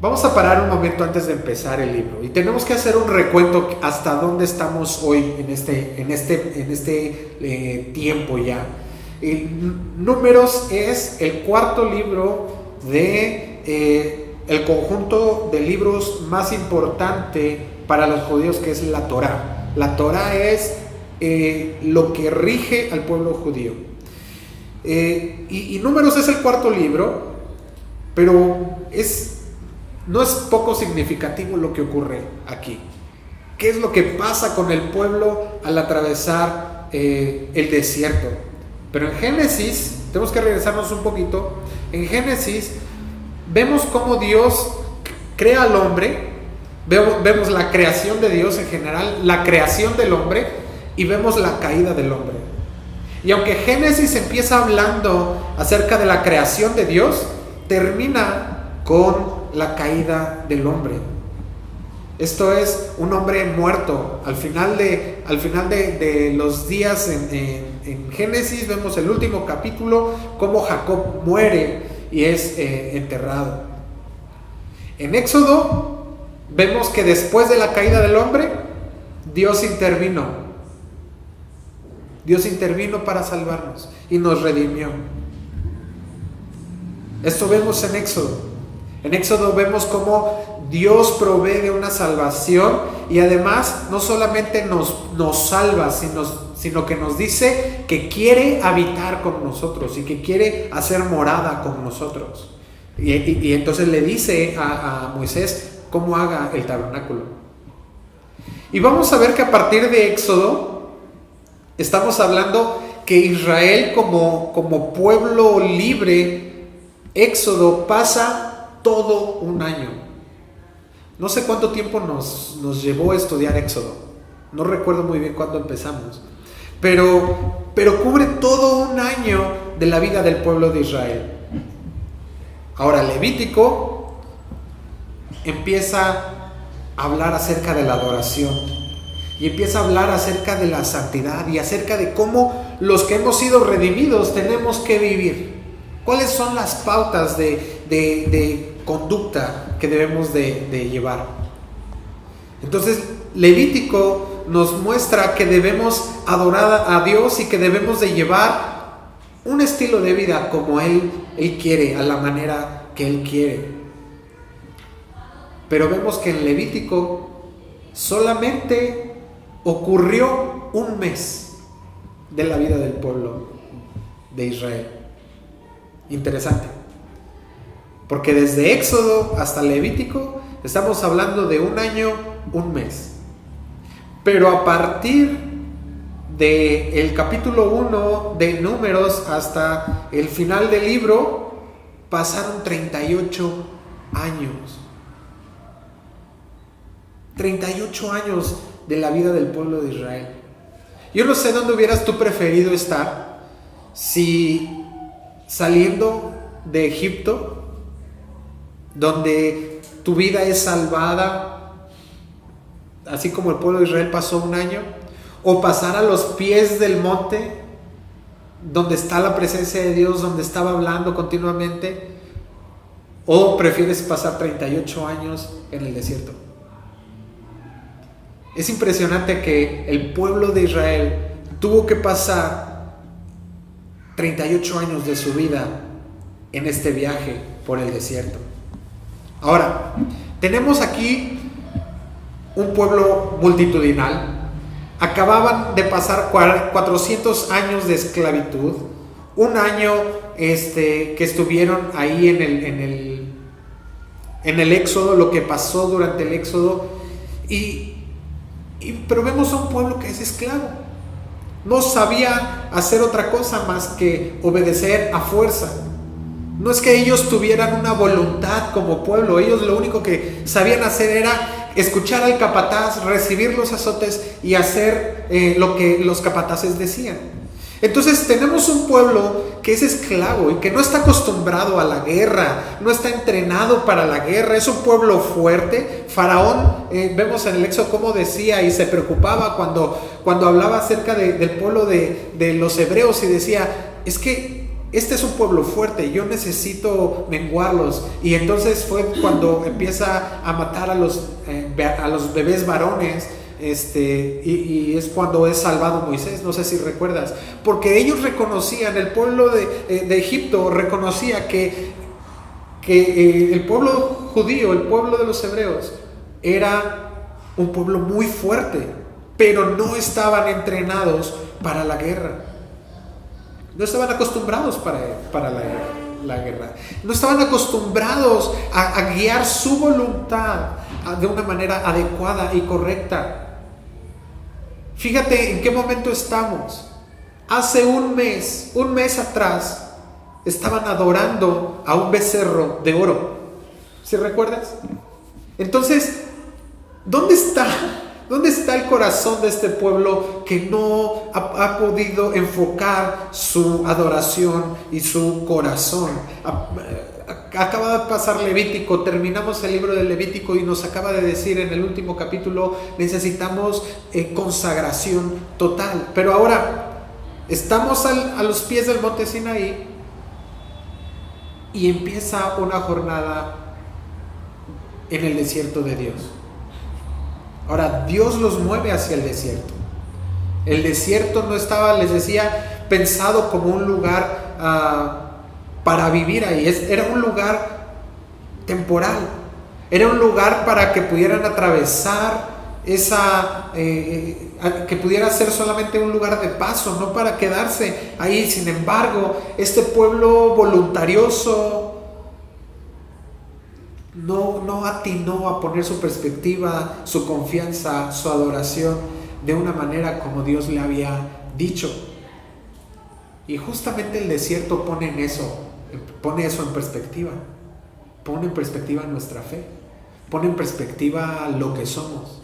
Vamos a parar un momento antes de empezar el libro y tenemos que hacer un recuento hasta dónde estamos hoy en este tiempo ya. Números es el cuarto libro de el conjunto de libros más importante para los judíos, que es la Torá. La Torá es lo que rige al pueblo judío. Y Números es el cuarto libro, pero no es poco significativo lo que ocurre aquí. ¿Qué es lo que pasa con el pueblo al atravesar el desierto? Pero en Génesis, tenemos que regresarnos un poquito. En Génesis vemos cómo Dios crea al hombre, vemos la creación de Dios en general, la creación del hombre, y vemos la caída del hombre. Y aunque Génesis empieza hablando acerca de la creación de Dios, termina con la caída del hombre. Esto es un hombre muerto. Al final de los días en Génesis vemos el último capítulo, cómo Jacob muere y es enterrado. En Éxodo vemos que después de la caída del hombre, Dios intervino. Dios intervino para salvarnos y nos redimió. Esto vemos en Éxodo. En Éxodo vemos cómo Dios provee de una salvación y además no solamente nos salva, sino que nos dice que quiere habitar con nosotros y que quiere hacer morada con nosotros. Y entonces le dice a Moisés cómo haga el tabernáculo. Y vamos a ver que a partir de Éxodo estamos hablando que Israel como pueblo libre, Éxodo pasa todo un año. No sé cuánto tiempo nos llevó a estudiar Éxodo. No recuerdo muy bien cuándo empezamos. Pero cubre todo un año de la vida del pueblo de Israel. Ahora Levítico empieza a hablar acerca de la adoración. Y empieza a hablar acerca de la santidad y acerca de cómo los que hemos sido redimidos tenemos que vivir. ¿Cuáles son las pautas de conducta que debemos de llevar? Entonces Levítico nos muestra que debemos adorar a Dios y que debemos de llevar un estilo de vida como Él quiere, a la manera que Él quiere. Pero vemos que en Levítico solamente ocurrió un mes de la vida del pueblo de Israel. Interesante. Porque desde Éxodo hasta Levítico estamos hablando de un año, un mes. Pero a partir del capítulo 1 de Números hasta el final del libro pasaron 38 años. 38 años de la vida del pueblo de Israel. Yo no sé dónde hubieras tú preferido estar, si saliendo de Egipto, donde tu vida es salvada, así como el pueblo de Israel pasó un año, o pasar a los pies del monte, donde está la presencia de Dios, donde estaba hablando continuamente, o prefieres pasar 38 años en el desierto. Es impresionante que el pueblo de Israel tuvo que pasar 38 años de su vida en este viaje por el desierto. Ahora, tenemos aquí un pueblo multitudinal. Acababan de pasar 400 años de esclavitud. Un año que estuvieron ahí en el Éxodo, lo que pasó durante el Éxodo. Pero vemos a un pueblo que es esclavo. No sabía hacer otra cosa más que obedecer a fuerza. No es que ellos tuvieran una voluntad como pueblo. Ellos lo único que sabían hacer era escuchar al capataz, recibir los azotes y hacer lo que los capataces decían. Entonces tenemos un pueblo que es esclavo y que no está acostumbrado a la guerra, no está entrenado para la guerra. Es un pueblo fuerte. Faraón, vemos en el Éxodo cómo decía y se preocupaba cuando hablaba acerca del pueblo de los hebreos, y decía, es que este es un pueblo fuerte, yo necesito menguarlos. Y entonces fue cuando empieza a matar a los bebés varones. Y es cuando es salvado Moisés, no sé si recuerdas, porque ellos reconocían, el pueblo de Egipto reconocía que el pueblo judío, el pueblo de los hebreos, era un pueblo muy fuerte, pero no estaban entrenados para la guerra, no estaban acostumbrados para la guerra, no estaban acostumbrados a guiar su voluntad de una manera adecuada y correcta. Fíjate en qué momento estamos. Hace un mes atrás, estaban adorando a un becerro de oro. ¿Sí recuerdas? Entonces, ¿dónde está el corazón de este pueblo que no ha podido enfocar su adoración y su corazón? Acaba de pasar Levítico, terminamos el libro de Levítico y nos acaba de decir en el último capítulo, necesitamos consagración total. Pero ahora estamos a los pies del monte Sinaí y empieza una jornada en el desierto de Dios. Ahora Dios los mueve hacia el desierto. El desierto no estaba, les decía, pensado como un lugar para vivir ahí. Era un lugar temporal. Era un lugar para que pudieran atravesar que pudiera ser solamente un lugar de paso, no para quedarse ahí. Sin embargo, este pueblo voluntarioso no atinó a poner su perspectiva, su confianza, su adoración de una manera como Dios le había dicho. Y justamente el desierto pone eso en perspectiva. Pone en perspectiva nuestra fe. Pone en perspectiva lo que somos.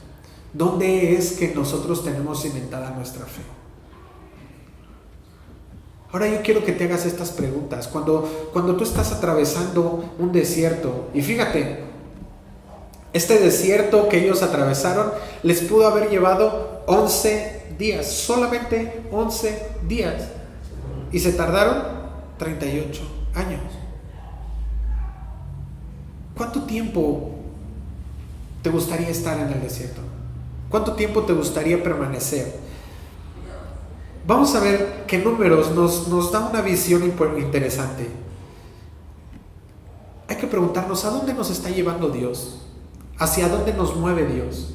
¿Dónde es que nosotros tenemos cimentada nuestra fe? Ahora yo quiero que te hagas estas preguntas. Cuando tú estás atravesando un desierto, y fíjate, este desierto que ellos atravesaron les pudo haber llevado 11 días, solamente 11 días, y se tardaron 38 años. ¿Cuánto tiempo te gustaría estar en el desierto? ¿Cuánto tiempo te gustaría permanecer? Vamos a ver que Números nos da una visión interesante. Hay que preguntarnos, ¿a dónde nos está llevando Dios? ¿Hacia dónde nos mueve Dios?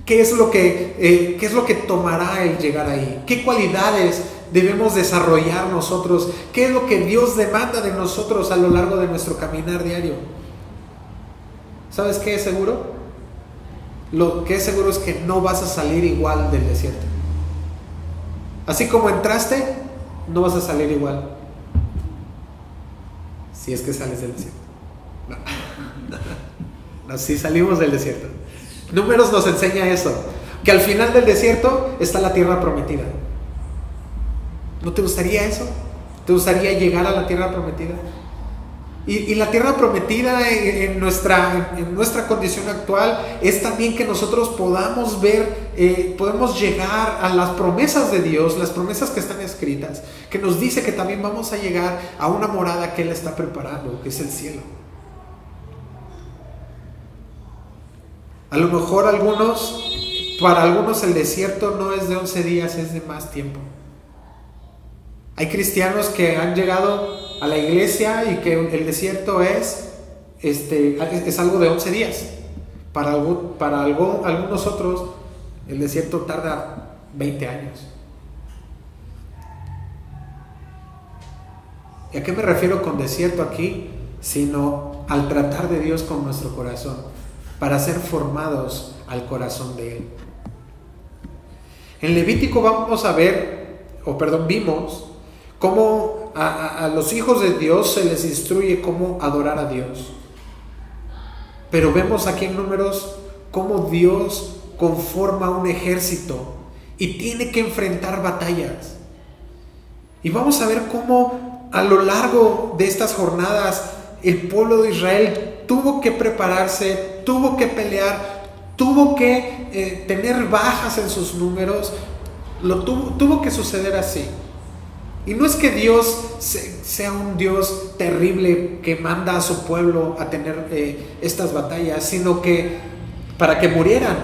¿Qué es lo que tomará el llegar ahí? ¿Qué cualidades debemos desarrollar nosotros? ¿Qué es lo que Dios demanda de nosotros a lo largo de nuestro caminar diario? ¿Sabes qué es seguro? Lo que es seguro es que no vas a salir igual del desierto. Así como entraste, no vas a salir igual. Si es que sales del desierto. No, si salimos del desierto. Números nos enseña eso, que al final del desierto está la tierra prometida. ¿No te gustaría eso? ¿Te gustaría llegar a la tierra prometida? Y la tierra prometida en nuestra condición actual es también que nosotros podamos ver, podemos llegar a las promesas de Dios, las promesas que están escritas, que nos dice que también vamos a llegar a una morada que Él está preparando, que es el cielo. A lo mejor para algunos el desierto no es de 11 días, es de más tiempo. Hay cristianos que han llegado a la iglesia y que el desierto es algo de 11 días. Para algunos otros el desierto tarda 20 años. ¿Y a qué me refiero con desierto aquí? Sino al tratar de Dios con nuestro corazón, para ser formados al corazón de Él. En Levítico vimos cómo a los hijos de Dios se les instruye cómo adorar a Dios. Pero vemos aquí en Números cómo Dios conforma un ejército y tiene que enfrentar batallas. Y vamos a ver cómo a lo largo de estas jornadas el pueblo de Israel tuvo que prepararse, tuvo que pelear, tuvo que tener bajas en sus números. Tuvo que suceder así. Y no es que Dios sea un Dios terrible que manda a su pueblo a tener estas batallas, sino que para que murieran,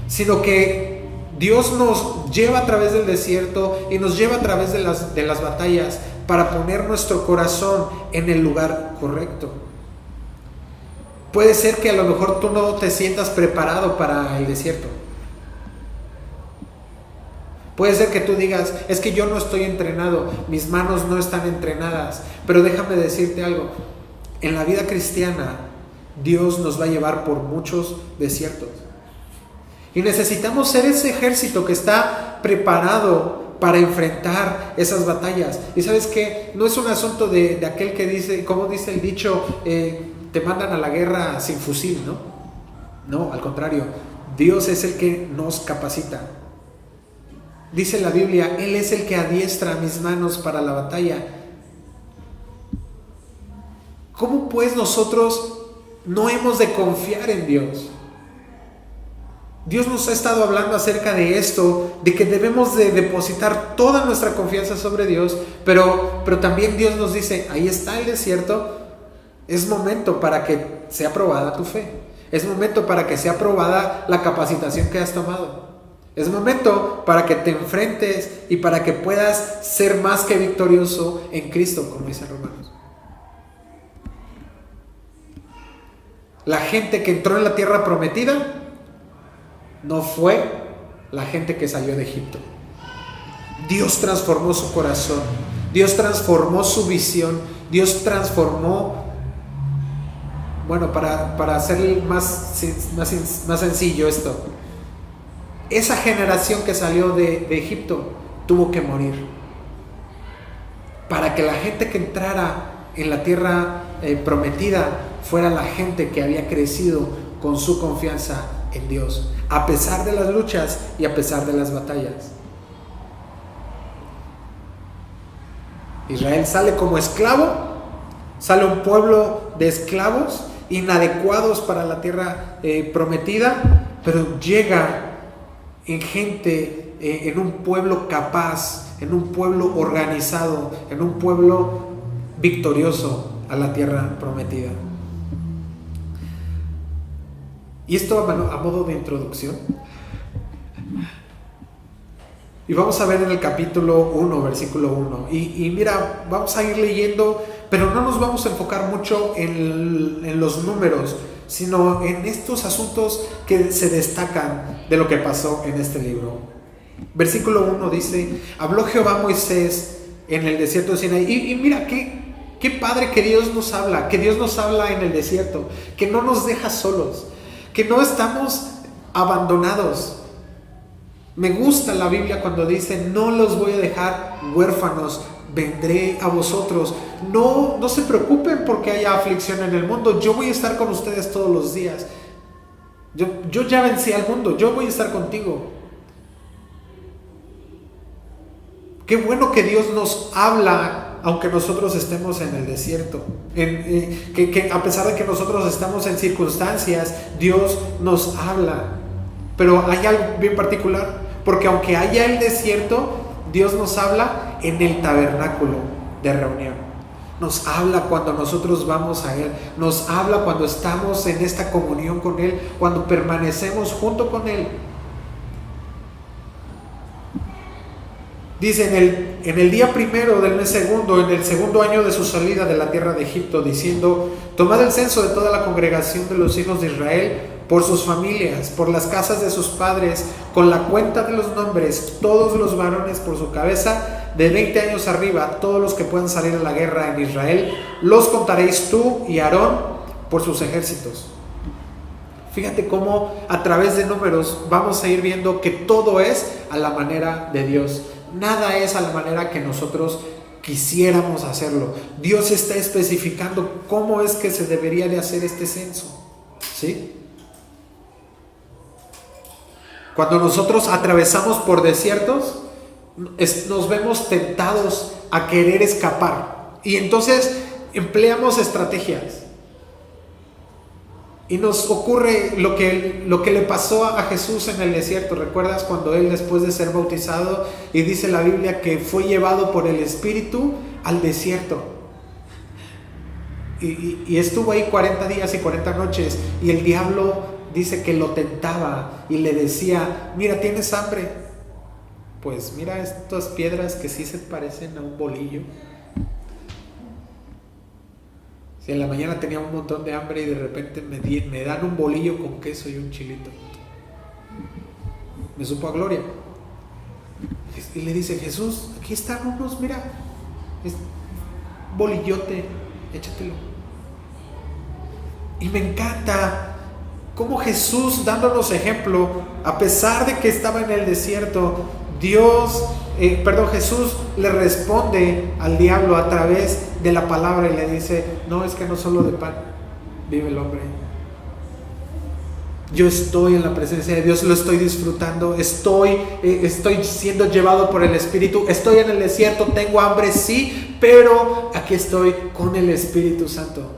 sino que Dios nos lleva a través del desierto y nos lleva a través de las batallas para poner nuestro corazón en el lugar correcto. Puede ser que a lo mejor tú no te sientas preparado para el desierto. Puede ser que tú digas, es que yo no estoy entrenado, mis manos no están entrenadas. Pero déjame decirte algo, en la vida cristiana Dios nos va a llevar por muchos desiertos. Y necesitamos ser ese ejército que está preparado para enfrentar esas batallas. Y sabes que no es un asunto de aquel que dice, como dice el dicho, te mandan a la guerra sin fusil, ¿no? No, al contrario, Dios es el que nos capacita. Dice la Biblia, Él es el que adiestra mis manos para la batalla. ¿Cómo pues nosotros no hemos de confiar en Dios? Dios nos ha estado hablando acerca de esto, de que debemos de depositar toda nuestra confianza sobre Dios, pero también Dios nos dice, ahí está el desierto, es momento para que sea probada tu fe, es momento para que sea probada la capacitación que has tomado, es momento para que te enfrentes y para que puedas ser más que victorioso en Cristo, como dice Romanos. La gente que entró en la tierra prometida no fue la gente que salió de Egipto. Dios transformó su corazón, Dios transformó su visión, Dios transformó, bueno, para hacer más sencillo esto, esa generación que salió de Egipto tuvo que morir para que la gente que entrara en la tierra prometida fuera la gente que había crecido con su confianza en Dios, a pesar de las luchas y a pesar de las batallas. Israel sale como esclavo, sale un pueblo de esclavos inadecuados para la tierra prometida, pero llega en gente, en un pueblo capaz, en un pueblo organizado, en un pueblo victorioso a la tierra prometida. Y esto a modo de introducción. Y vamos a ver en el capítulo 1, versículo 1. Y mira, vamos a ir leyendo, pero no nos vamos a enfocar mucho en los números, sino en estos asuntos que se destacan de lo que pasó en este libro. Versículo 1 dice, habló Jehová a Moisés en el desierto de Sinaí. Y mira, qué padre que Dios nos habla en el desierto, que no nos deja solos, que no estamos abandonados. Me gusta la Biblia cuando dice, no los voy a dejar huérfanos, vendré a vosotros. No se preocupen porque haya aflicción en el mundo, yo voy a estar con ustedes todos los días. Yo ya vencí al mundo, yo voy a estar contigo. Qué bueno que Dios nos habla, aunque nosotros estemos en el desierto, que a pesar de que nosotros estamos en circunstancias, Dios nos habla. Pero hay algo bien particular, porque aunque haya el desierto, Dios nos habla en el tabernáculo de reunión. Nos habla cuando nosotros vamos a Él, nos habla cuando estamos en esta comunión con Él, cuando permanecemos junto con Él. Dice en el día primero del mes segundo, en el segundo año de su salida de la tierra de Egipto, diciendo, tomad el censo de toda la congregación de los hijos de Israel, por sus familias, por las casas de sus padres, con la cuenta de los nombres, todos los varones por su cabeza, de 20 años arriba, todos los que puedan salir a la guerra en Israel, los contaréis tú y Aarón por sus ejércitos. Fíjate cómo a través de números vamos a ir viendo que todo es a la manera de Dios. Nada es a la manera que nosotros quisiéramos hacerlo. Dios está especificando cómo es que se debería de hacer este censo, ¿sí? Cuando nosotros atravesamos por desiertos, nos vemos tentados a querer escapar. Y entonces empleamos estrategias. Y nos ocurre lo que le pasó a Jesús en el desierto. ¿Recuerdas cuando él, después de ser bautizado, y dice la Biblia que fue llevado por el Espíritu al desierto? Y estuvo ahí 40 días y 40 noches, y el diablo dice que lo tentaba y le decía: mira, ¿tienes hambre? Pues mira estas piedras que sí se parecen a un bolillo. Si en la mañana tenía un montón de hambre y de repente me dan un bolillo con queso y un chilito, me supo a gloria. Y le dice: Jesús, aquí están unos, mira, es bolillote, échatelo. Y me encanta cómo Jesús, dándonos ejemplo, a pesar de que estaba en el desierto, Jesús le responde al diablo a través de la palabra y le dice: no, es que no solo de pan vive el hombre. Yo estoy en la presencia de Dios, lo estoy disfrutando, estoy siendo llevado por el Espíritu, estoy en el desierto, tengo hambre, sí, pero aquí estoy con el Espíritu Santo.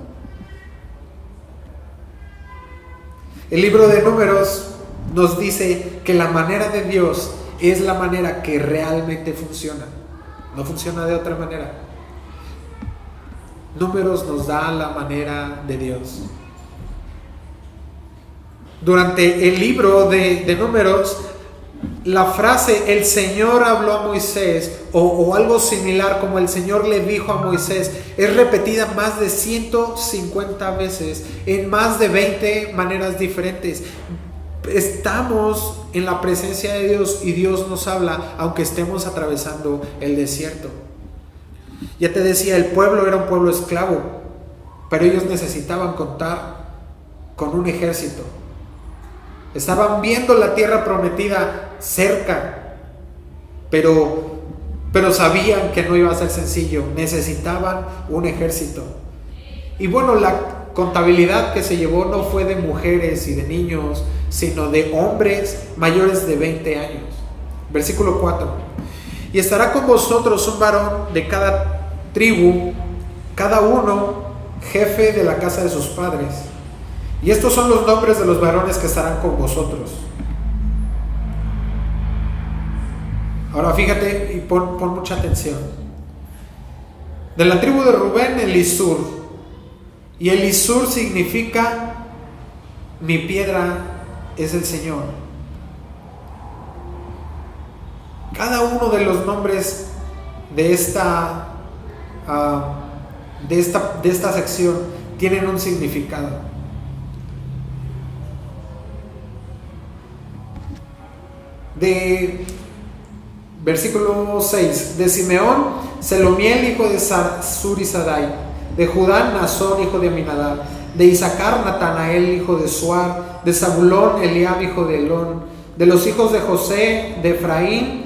El libro de Números nos dice que la manera de Dios es la manera que realmente funciona. No funciona de otra manera. Números nos da la manera de Dios. Durante el libro de Números, la frase "el Señor habló a Moisés" o algo similar como "el Señor le dijo a Moisés" es repetida más de 150 veces en más de 20 maneras diferentes. Estamos en la presencia de Dios y Dios nos habla aunque estemos atravesando el desierto. Ya te decía, el pueblo era un pueblo esclavo, pero ellos necesitaban contar con un ejército. Estaban viendo la tierra prometida cerca, pero sabían que no iba a ser sencillo. Necesitaban un ejército. Y bueno, la contabilidad que se llevó no fue de mujeres y de niños, sino de hombres mayores de 20 años. Versículo 4. Y estará con vosotros un varón de cada tribu, cada uno jefe de la casa de sus padres. Y estos son los nombres de los varones que estarán con vosotros. Ahora fíjate y pon mucha atención. De la tribu de Rubén, Elisur. Y Elisur significa: mi piedra es el Señor. Cada uno de los nombres de esta sección tienen un significado. De versículo 6: de Simeón, Selomiel, hijo de Surisadai; de Judá, Nazón, hijo de Aminadab; de Isaacar, Natanael, hijo de Suar; de Zabulón, Eliab, hijo de Elón; de los hijos de José; de Efraín,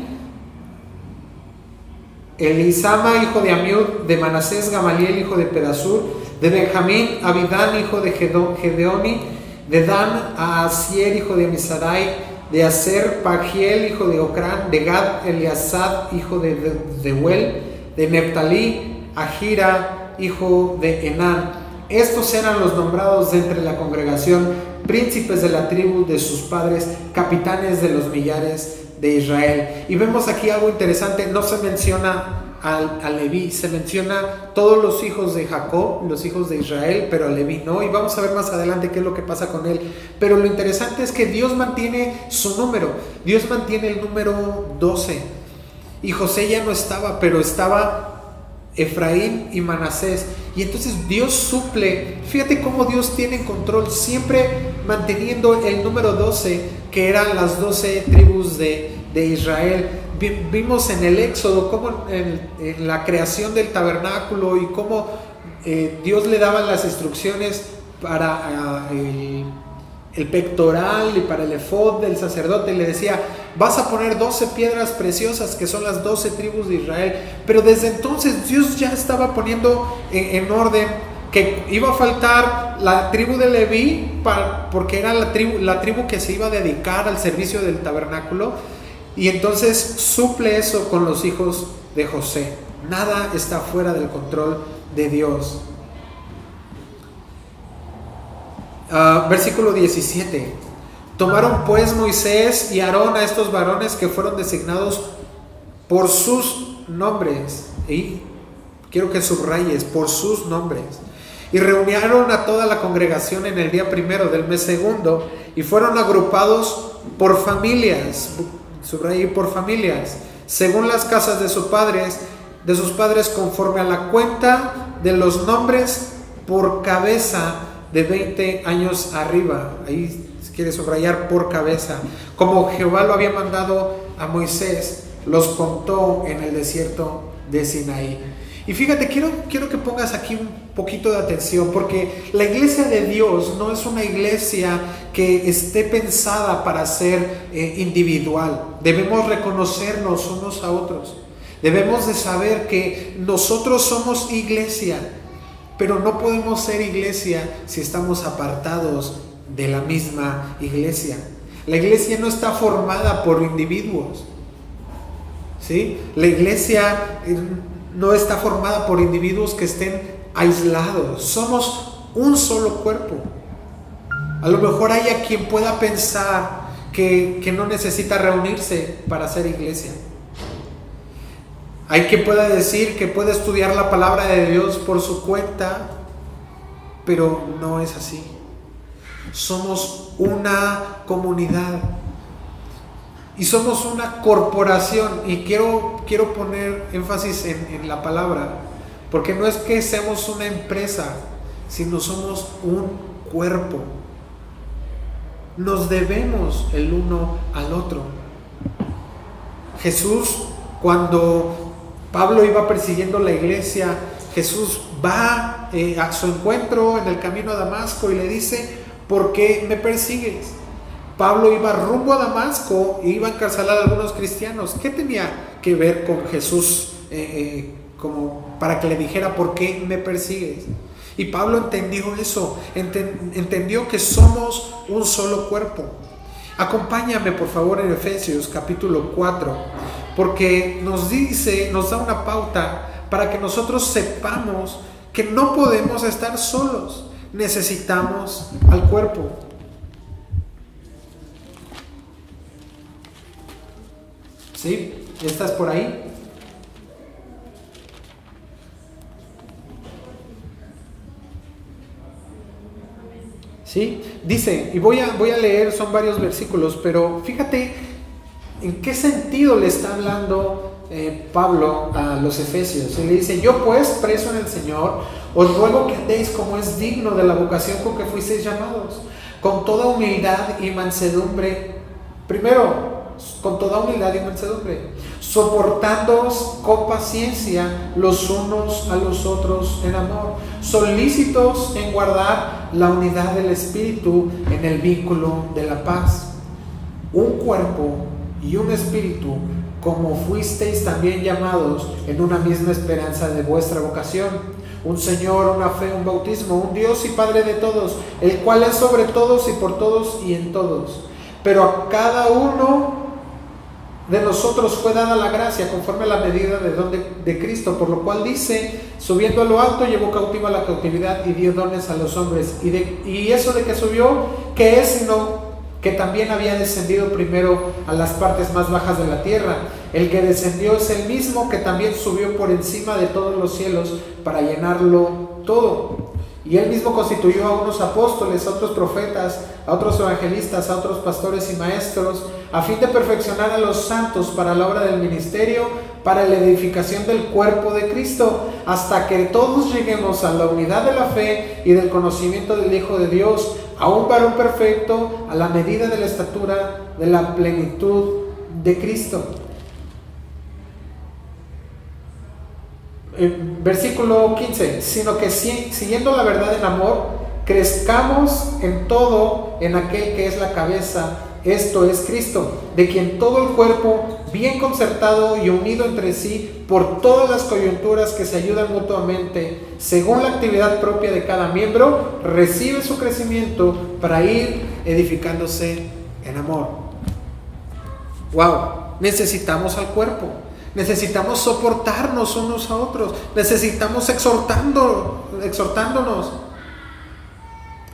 Elisama, hijo de Amiud; de Manasés, Gamaliel, hijo de Pedasur; de Benjamín, Abidán, hijo de Gedeoni; de Dan, Aasier, hijo de Amisadai; de Aser, Pagiel, hijo de Ocrán; de Gad, Eliasad, hijo de Deuel; de Neftalí, Ahira, hijo de Enán. Estos eran los nombrados de entre la congregación, príncipes de la tribu de sus padres, capitanes de los millares de Israel. Y vemos aquí algo interesante. No se menciona a Leví, se menciona todos los hijos de Jacob, los hijos de Israel, pero a Leví no, y vamos a ver más adelante qué es lo que pasa con él. Pero lo interesante es que Dios mantiene su número. Dios mantiene el número 12, y José ya no estaba, pero estaba Efraín y Manasés, y entonces Dios suple. Fíjate cómo Dios tiene control, siempre manteniendo el número 12, que eran las 12 tribus de Israel. Vimos en el Éxodo cómo en la creación del tabernáculo y cómo Dios le daba las instrucciones para el pectoral y para el efod del sacerdote. Le decía: vas a poner 12 piedras preciosas, que son las 12 tribus de Israel. Pero desde entonces Dios ya estaba poniendo en orden que iba a faltar la tribu de Leví, porque era la tribu que se iba a dedicar al servicio del tabernáculo. Y entonces suple eso con los hijos de José. Nada está fuera del control de Dios. Versículo 17. Tomaron pues Moisés y Aarón a estos varones que fueron designados por sus nombres. Y quiero que subrayes, por sus nombres. Y reunieron a toda la congregación en el día primero del mes segundo y fueron agrupados por familias, subrayé, por familias, según las casas de sus padres, conforme a la cuenta de los nombres por cabeza de 20 años arriba. Ahí quiere subrayar por cabeza. Como Jehová lo había mandado a Moisés, los contó en el desierto de Sinaí. Y fíjate, quiero que pongas aquí un poquito de atención, porque la iglesia de Dios no es una iglesia que esté pensada para ser individual. Debemos reconocernos unos a otros. Debemos de saber que nosotros somos iglesia, pero no podemos ser iglesia si estamos apartados de la misma iglesia. La iglesia no está formada por individuos, ¿sí? La iglesia no está formada por individuos que estén aislados. Somos un solo cuerpo. A lo mejor haya quien pueda pensar que no necesita reunirse para ser iglesia. Hay quien pueda decir que puede estudiar la palabra de Dios por su cuenta, pero no es así. Somos una comunidad y somos una corporación, y quiero poner énfasis en la palabra, porque no es que seamos una empresa, sino somos un cuerpo. Nos debemos el uno al otro. Jesús, cuando Pablo iba persiguiendo la iglesia, Jesús va a su encuentro en el camino a Damasco y le dice: ¿por qué me persigues? Pablo iba rumbo a Damasco e iba a encarcelar a algunos cristianos. ¿Qué tenía que ver con Jesús como para que le dijera: ¿por qué me persigues? Y Pablo entendió eso, entendió que somos un solo cuerpo. Acompáñame por favor en Efesios capítulo 4, porque nos da una pauta para que nosotros sepamos que no podemos estar solos. Necesitamos al cuerpo. ¿Sí? ¿Estás por ahí? ¿Sí? Dice, y voy a leer, son varios versículos, pero fíjate en qué sentido le está hablando Pablo a los efesios. Y le dice: yo pues, preso en el Señor, os ruego que andéis como es digno de la vocación con que fuisteis llamados, con toda humildad y mansedumbre. Primero, con toda humildad y mansedumbre, soportándoos con paciencia los unos a los otros en amor, solícitos en guardar la unidad del Espíritu en el vínculo de la paz. Un cuerpo y un espíritu, como fuisteis también llamados en una misma esperanza de vuestra vocación. Un Señor, una fe, un bautismo, un Dios y Padre de todos, el cual es sobre todos y por todos y en todos. Pero a cada uno de nosotros fue dada la gracia conforme a la medida de don de Cristo, por lo cual dice: subiendo a lo alto, llevó cautiva la cautividad y dio dones a los hombres. Y eso de que subió, ¿qué es sino que también había descendido primero a las partes más bajas de la tierra? El que descendió es el mismo que también subió por encima de todos los cielos para llenarlo todo. Y él mismo constituyó a unos apóstoles, a otros profetas, a otros evangelistas, a otros pastores y maestros, a fin de perfeccionar a los santos para la obra del ministerio, para la edificación del cuerpo de Cristo, hasta que todos lleguemos a la unidad de la fe y del conocimiento del Hijo de Dios, a un varón perfecto, a la medida de la estatura de la plenitud de Cristo. Versículo 15, sino que siguiendo la verdad en amor, crezcamos en todo en aquel que es la cabeza, esto es Cristo, de quien todo el cuerpo, bien concertado y unido entre sí por todas las coyunturas que se ayudan mutuamente, según la actividad propia de cada miembro, recibe su crecimiento para ir edificándose en amor. Wow, necesitamos al cuerpo. Necesitamos soportarnos unos a otros. Necesitamos exhortándonos.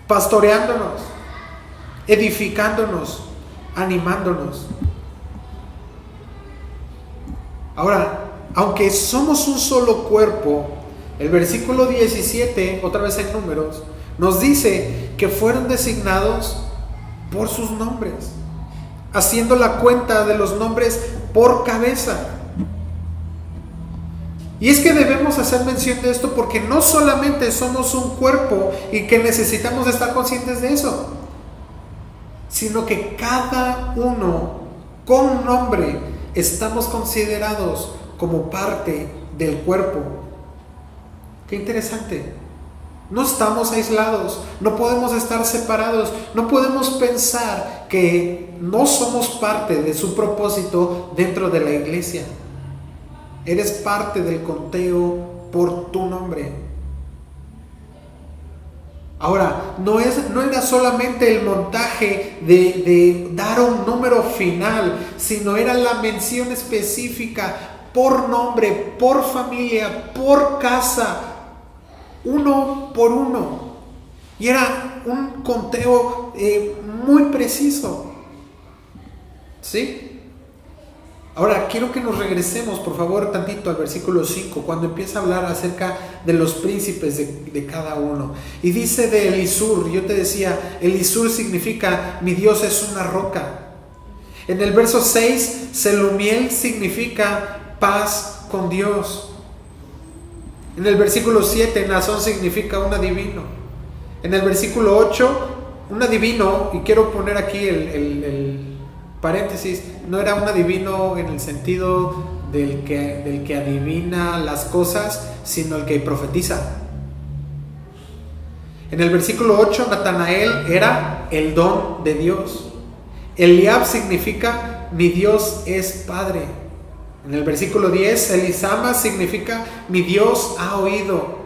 pastoreándonos, edificándonos, animándonos. Ahora, aunque somos un solo cuerpo, el versículo 17, otra vez en Números, nos dice que fueron designados por sus nombres, haciendo la cuenta de los nombres por cabeza. Y es que debemos hacer mención de esto porque no solamente somos un cuerpo y que necesitamos estar conscientes de eso, sino que cada uno con nombre estamos considerados como parte del cuerpo. Qué interesante. No estamos aislados, no podemos estar separados, no podemos pensar que no somos parte de su propósito dentro de la iglesia. Eres parte del conteo por tu nombre. Ahora, no era solamente el montaje de dar un número final, sino era la mención específica por nombre, por familia, por casa, uno por uno. Y era un conteo muy preciso. ¿Sí? Ahora, quiero que nos regresemos, por favor, tantito al versículo 5, cuando empieza a hablar acerca de los príncipes de cada uno. Y dice de Elisur, yo te decía, Elisur significa mi Dios es una roca. En el verso 6, Selumiel significa paz con Dios. En el versículo 7, Nazón significa un adivino. En el versículo 8, un adivino, y quiero poner aquí el paréntesis, no era un adivino en el sentido del que adivina las cosas, sino el que profetiza. En el versículo 8, Natanael era el don de Dios. Eliab significa mi Dios es Padre. En el versículo 10, Elisama significa mi Dios ha oído.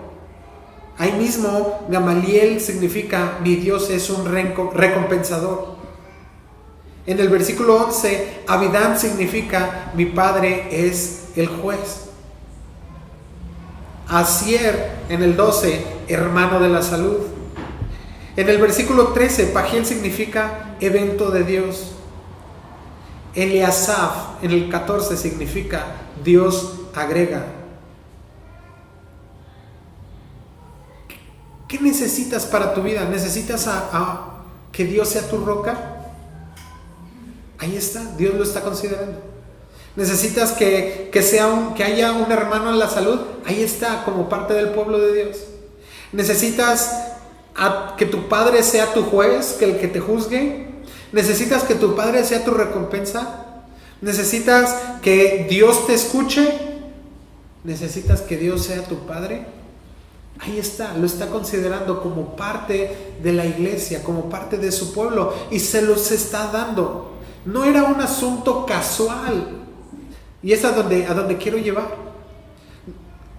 Ahí mismo, Gamaliel significa mi Dios es un recompensador. En el versículo 11, Abidán significa mi Padre es el juez. Asier, en el 12, hermano de la salud. En el versículo 13, Pagiel significa evento de Dios. Eliasaf, en el 14, significa Dios agrega. ¿Qué necesitas para tu vida? ¿Necesitas que Dios sea tu roca? Ahí está, Dios lo está considerando. ¿Necesitas que haya un hermano en la salud? Ahí está, como parte del pueblo de Dios. ¿Necesitas que tu padre sea tu juez, que el que te juzgue? ¿Necesitas que tu padre sea tu recompensa? ¿Necesitas que Dios te escuche? ¿Necesitas que Dios sea tu padre? Ahí está, lo está considerando como parte de la iglesia, como parte de su pueblo, y se los está dando. No era un asunto casual. Y es a donde quiero llevar.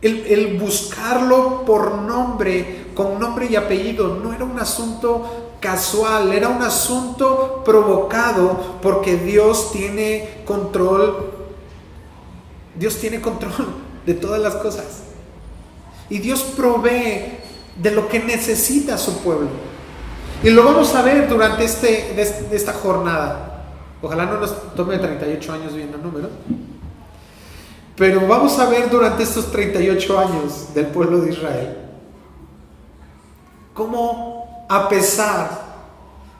El buscarlo por nombre, con nombre y apellido, no era un asunto casual, era un asunto provocado porque Dios tiene control. Dios tiene control de todas las cosas. Y Dios provee de lo que necesita su pueblo. Y lo vamos a ver durante esta jornada. Ojalá no nos tome 38 años viendo números. Pero vamos a ver durante estos 38 años del pueblo de Israel cómo, a pesar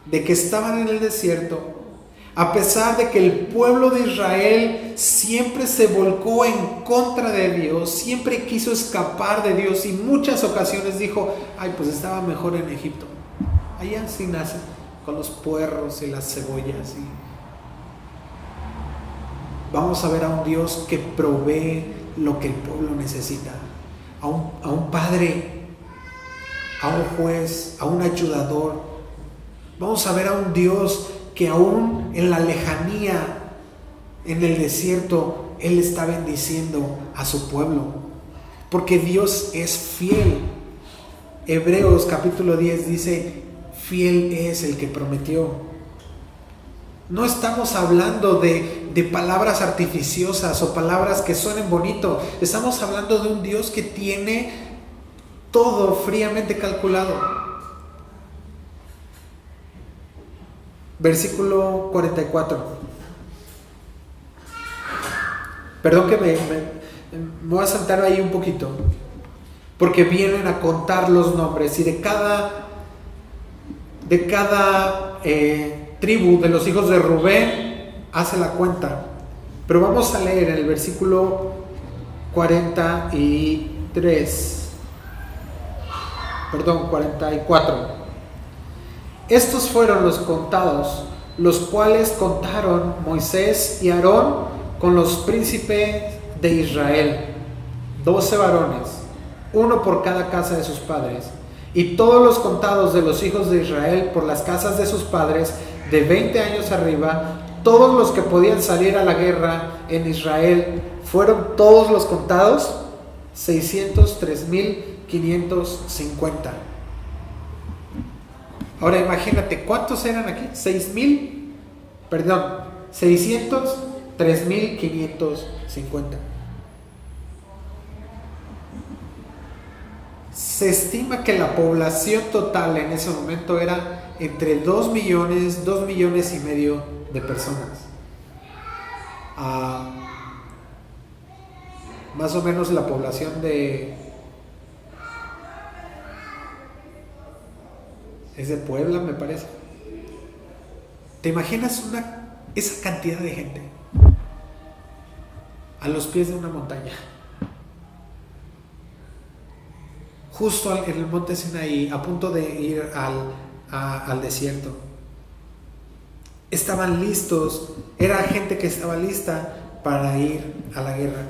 de que estaban en el desierto, a pesar de que el pueblo de Israel siempre se volcó en contra de Dios, siempre quiso escapar de Dios y muchas ocasiones dijo, ay, pues estaba mejor en Egipto. Allá sí nace con los puerros y las cebollas. Vamos a ver a un Dios que provee lo que el pueblo necesita, a un padre, a un juez, a un ayudador. Vamos a ver a un Dios que aún en la lejanía, en el desierto, Él está bendiciendo a su pueblo, porque Dios es fiel. Hebreos capítulo 10 dice, fiel es el que prometió. No estamos hablando de palabras artificiosas o palabras que suenen bonito. Estamos hablando de un Dios que tiene todo fríamente calculado. versículo 44. Perdón que me voy a saltar ahí un poquito, porque vienen a contar los nombres y de cada tribu de los hijos de Rubén hace la cuenta. Pero vamos a leer el versículo 44. Estos fueron los contados, los cuales contaron Moisés y Aarón con los príncipes de Israel, 12 varones, uno por cada casa de sus padres. Y todos los contados de los hijos de Israel por las casas de sus padres, de 20 años arriba, todos los que podían salir a la guerra en Israel, fueron todos los contados, 603,550. Ahora imagínate, ¿cuántos eran aquí? 603,550. Se estima que la población total en ese momento era entre 2 millones, 2 millones y medio de personas. Más o menos la población es de Puebla, me parece. ¿Te imaginas esa cantidad de gente a los pies de una montaña? Justo en el monte Sinaí, a punto de ir al desierto. Estaban listos, era gente que estaba lista para ir a la guerra.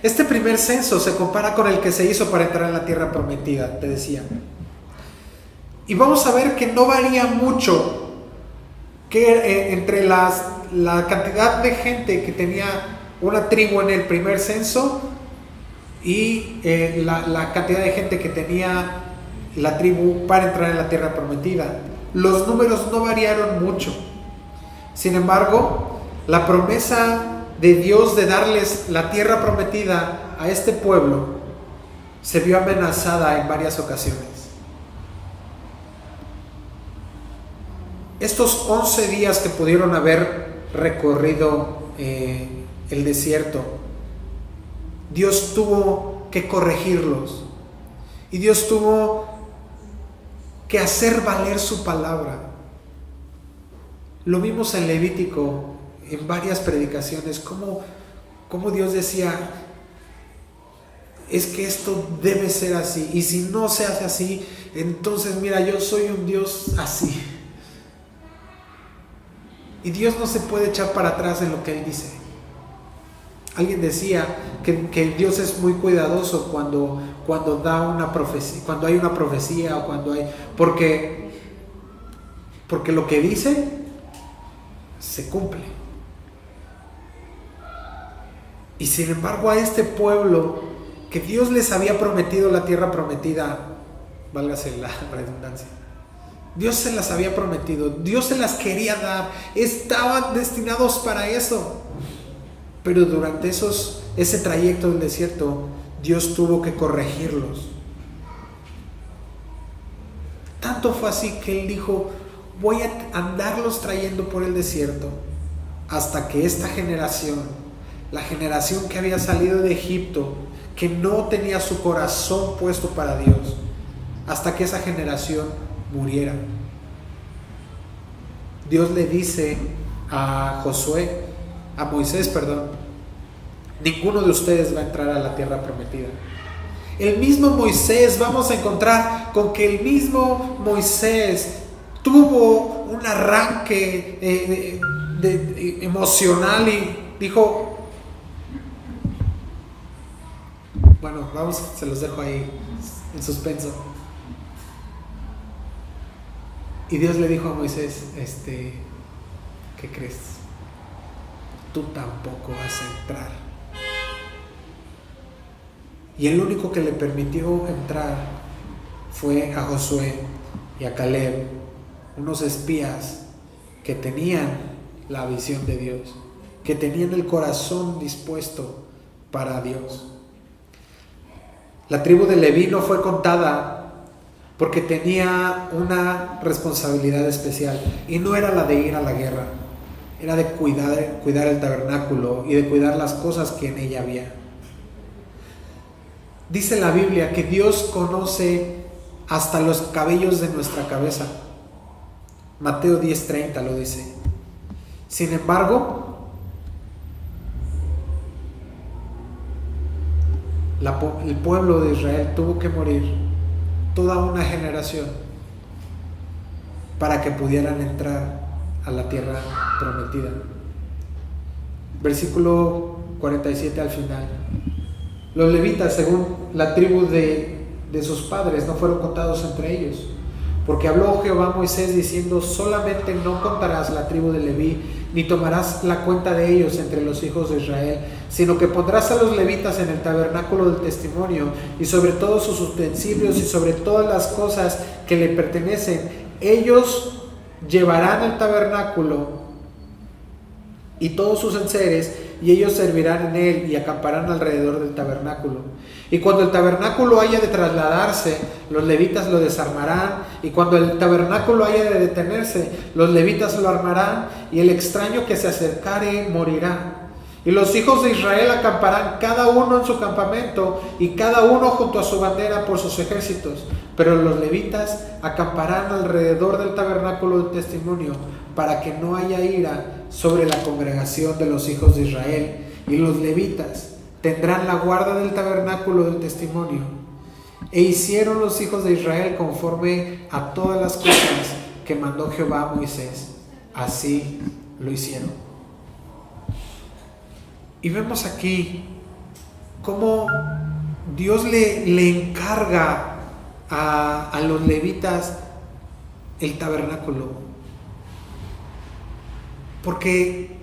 Este primer censo se compara con el que se hizo para entrar en la tierra prometida, te decía. Y vamos a ver que no varía mucho entre la cantidad de gente que tenía una tribu en el primer censo y la cantidad de gente que tenía la tribu para entrar en la tierra prometida. Los números no variaron mucho. Sin embargo, la promesa de Dios de darles la tierra prometida a este pueblo se vio amenazada en varias ocasiones. Estos 11 días que pudieron haber recorrido el desierto, Dios tuvo que corregirlos y Dios tuvo que hacer valer su palabra. Lo vimos en Levítico en varias predicaciones, como Dios decía, es que esto debe ser así, y si no se hace así, entonces mira, yo soy un Dios así. Y Dios no se puede echar para atrás en lo que Él dice. Alguien decía que Dios es muy cuidadoso cuando da una profecía, cuando hay una profecía o cuando hay, porque lo que dice se cumple. Y sin embargo a este pueblo que Dios les había prometido la tierra prometida, válgase la redundancia, Dios se las había prometido, Dios se las quería dar, estaban destinados para eso. Pero durante ese trayecto del desierto, Dios tuvo que corregirlos. Tanto fue así que Él dijo, voy a andarlos trayendo por el desierto hasta que esta generación, la generación que había salido de Egipto, que no tenía su corazón puesto para Dios, hasta que esa generación muriera. Dios le dice a Moisés, ninguno de ustedes va a entrar a la tierra prometida. El mismo Moisés, vamos a encontrar con que el mismo Moisés tuvo un arranque emocional y dijo, bueno, se los dejo ahí en suspenso. Y Dios le dijo a Moisés, ¿qué crees? Tú tampoco vas a entrar. Y el único que le permitió entrar fue a Josué y a Caleb, unos espías que tenían la visión de Dios, que tenían el corazón dispuesto para Dios. La tribu de Leví no fue contada porque tenía una responsabilidad especial y no era la de ir a la guerra, era de cuidar el tabernáculo y de cuidar las cosas que en ella había. Dice la Biblia que Dios conoce hasta los cabellos de nuestra cabeza. Mateo 10:30 lo dice. Sin embargo, el pueblo de Israel tuvo que morir toda una generación para que pudieran entrar a la tierra prometida. Versículo 47 al final. Los levitas, según la tribu de sus padres, no fueron contados entre ellos, porque habló Jehová a Moisés diciendo: solamente no contarás la tribu de Leví, ni tomarás la cuenta de ellos entre los hijos de Israel, sino que pondrás a los levitas en el tabernáculo del testimonio, y sobre todos sus utensilios, y sobre todas las cosas que le pertenecen. Ellos llevarán el tabernáculo y todos sus enseres, y ellos servirán en él y acamparán alrededor del tabernáculo. Y cuando el tabernáculo haya de trasladarse, los levitas lo desarmarán, y cuando el tabernáculo haya de detenerse, los levitas lo armarán, y el extraño que se acercare morirá. Y los hijos de Israel acamparán cada uno en su campamento, y cada uno junto a su bandera por sus ejércitos. Pero los levitas acamparán alrededor del tabernáculo del testimonio, para que no haya ira sobre la congregación de los hijos de Israel. Y los levitas tendrán la guarda del tabernáculo del testimonio. E hicieron los hijos de Israel conforme a todas las cosas que mandó Jehová a Moisés. Así lo hicieron. Y vemos aquí cómo Dios le encarga a los levitas el tabernáculo. Porque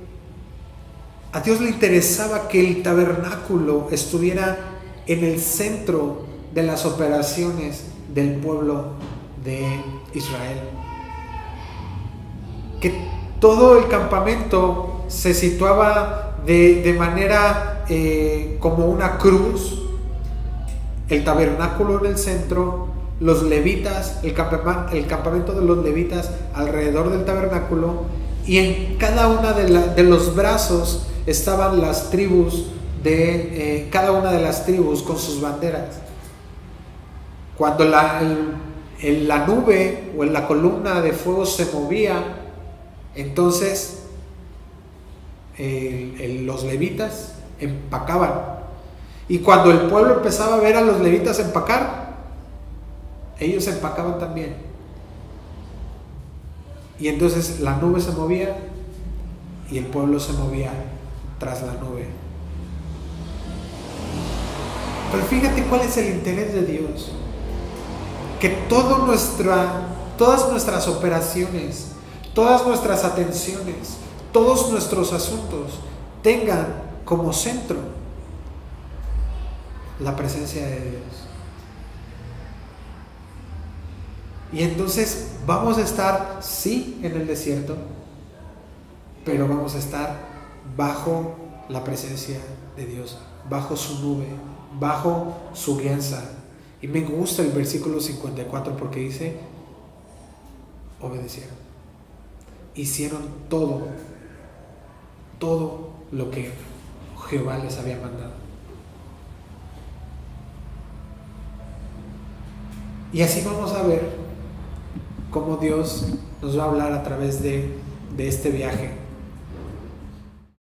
a Dios le interesaba que el tabernáculo estuviera en el centro de las operaciones del pueblo de Israel. Que todo el campamento se situaba de manera como una cruz, el tabernáculo en el centro, los levitas, el campamento de los levitas alrededor del tabernáculo, y en cada una de los brazos estaban las tribus cada una de las tribus con sus banderas. Cuando la nube o la columna de fuego se movía, entonces los levitas empacaban. Y cuando el pueblo empezaba a ver a los levitas empacar, ellos empacaban también. Y entonces la nube se movía y el pueblo se movía tras la nube. Pero fíjate cuál es el interés de Dios. Que todas nuestras operaciones, todas nuestras atenciones, todos nuestros asuntos tengan como centro la presencia de Dios. Y entonces vamos a estar, sí, en el desierto, pero vamos a estar bajo la presencia de Dios, bajo su nube, bajo su guianza. Y me gusta el versículo 54 porque dice: obedecieron, hicieron todo lo que Jehová les había mandado. Y así vamos a ver cómo Dios nos va a hablar a través de este viaje